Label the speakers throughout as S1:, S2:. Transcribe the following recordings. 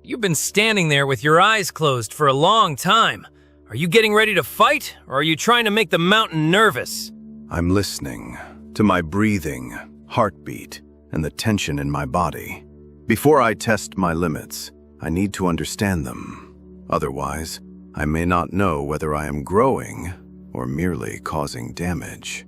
S1: You've been standing there with your eyes closed for a long time. Are you getting ready to fight, or are you trying to make the mountain nervous?
S2: I'm listening to my breathing, heartbeat, and the tension in my body. Before I test my limits, I need to understand them. Otherwise, I may not know whether I am growing or merely causing damage.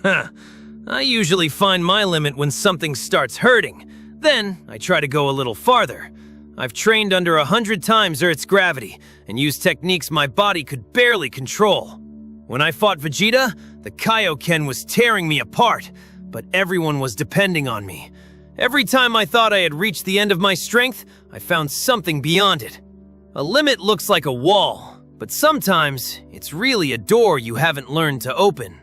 S1: I usually find my limit when something starts hurting. Then, I try to go a little farther. I've trained under 100 times Earth's gravity and used techniques my body could barely control. When I fought Vegeta, the Kaioken was tearing me apart, but everyone was depending on me. Every time I thought I had reached the end of my strength, I found something beyond it. A limit looks like a wall, but sometimes it's really a door you haven't learned to open.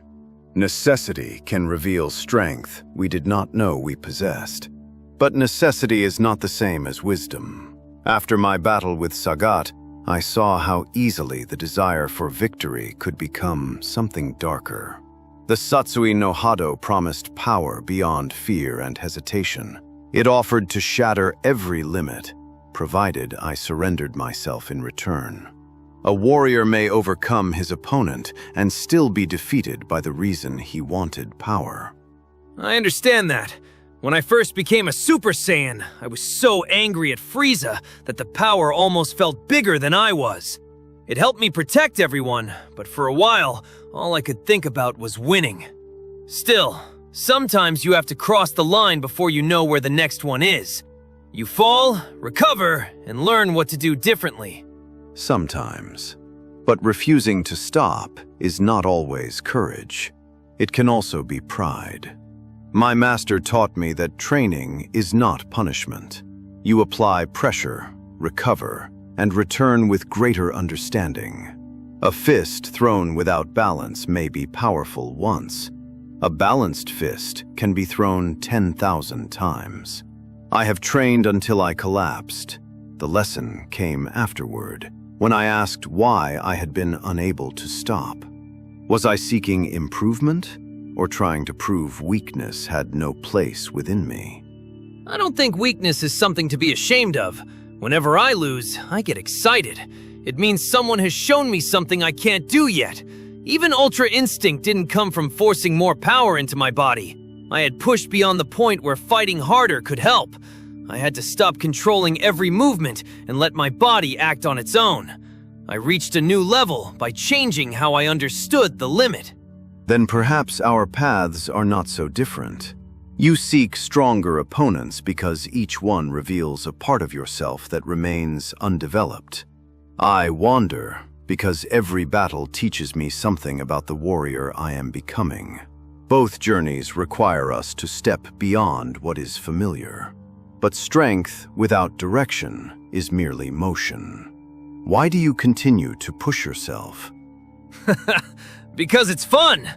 S2: Necessity can reveal strength we did not know we possessed. But necessity is not the same as wisdom. After my battle with Sagat, I saw how easily the desire for victory could become something darker. The Satsui no Hado promised power beyond fear and hesitation. It offered to shatter every limit, provided I surrendered myself in return. A warrior may overcome his opponent and still be defeated by the reason he wanted power.
S1: I understand that. When I first became a Super Saiyan, I was so angry at Frieza that the power almost felt bigger than I was. It helped me protect everyone, but for a while, all I could think about was winning. Still, sometimes you have to cross the line before you know where the next one is. You fall, recover, and learn what to do differently.
S2: Sometimes. But refusing to stop is not always courage. It can also be pride. My master taught me that training is not punishment. You apply pressure, recover, and return with greater understanding. A fist thrown without balance may be powerful once. A balanced fist can be thrown 10,000 times. I have trained until I collapsed. The lesson came afterward, when I asked why I had been unable to stop. Was I seeking improvement, or trying to prove weakness had no place within me?
S1: I don't think weakness is something to be ashamed of. Whenever I lose, I get excited. It means someone has shown me something I can't do yet. Even Ultra Instinct didn't come from forcing more power into my body. I had pushed beyond the point where fighting harder could help. I had to stop controlling every movement and let my body act on its own. I reached a new level by changing how I understood the limit.
S2: Then perhaps our paths are not so different. You seek stronger opponents because each one reveals a part of yourself that remains undeveloped. I wander because every battle teaches me something about the warrior I am becoming. Both journeys require us to step beyond what is familiar. But strength without direction is merely motion. Why do you continue to push yourself?
S1: Because it's fun!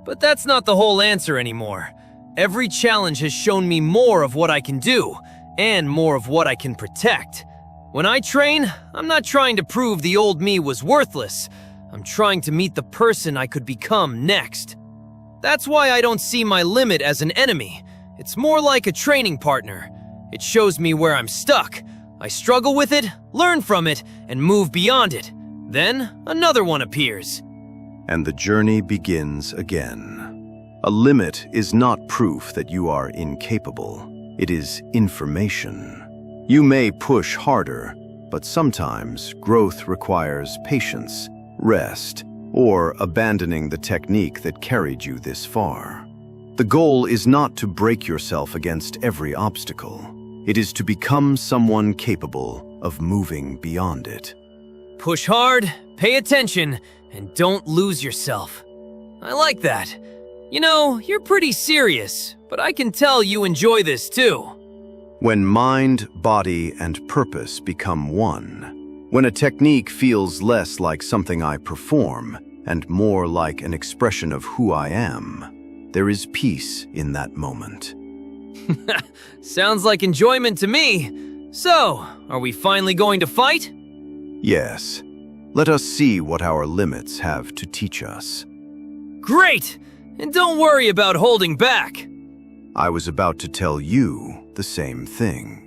S1: But that's not the whole answer anymore. Every challenge has shown me more of what I can do, and more of what I can protect. When I train, I'm not trying to prove the old me was worthless. I'm trying to meet the person I could become next. That's why I don't see my limit as an enemy. It's more like a training partner. It shows me where I'm stuck. I struggle with it, learn from it, and move beyond it. Then, another one appears.
S2: And the journey begins again. A limit is not proof that you are incapable. It is information. You may push harder, but sometimes growth requires patience, rest, or abandoning the technique that carried you this far. The goal is not to break yourself against every obstacle. It is to become someone capable of moving beyond it.
S1: Push hard, pay attention, and don't lose yourself. I like that. You know, you're pretty serious, but I can tell you enjoy this too.
S2: When mind, body, and purpose become one, when a technique feels less like something I perform and more like an expression of who I am, there is peace in that moment.
S1: Sounds like enjoyment to me. So, are we finally going to fight?
S2: Yes. Let us see what our limits have to teach us.
S1: Great! And don't worry about holding back.
S2: I was about to tell you the same thing.